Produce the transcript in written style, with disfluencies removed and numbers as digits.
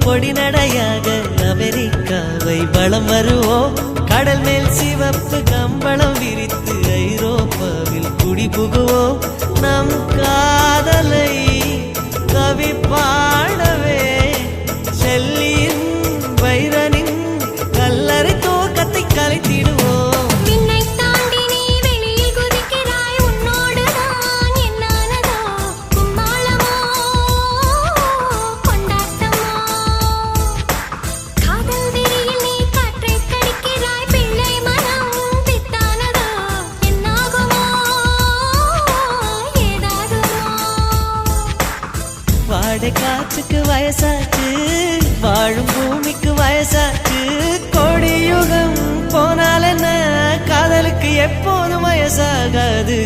பொடி நடையாக அமெரிக்காவை வலம் வருவோம். கடல் மேல் சிவப்பு கம்பளம் விரித்து ஐரோப்பாவில் குடி புகுவோம். நம் காதலை கவி பாடவே செல்லியின் வைரனின் கல்லறை தோக்கத்தை கலைத்திடுவோம். வாடை காற்றுக்கு வயசாச்சு, வாழும் பூமிக்கு வயசாச்சு. கோடியுகம் போனால் என்ன, காதலுக்கு எப்போதும் வயசாகாது.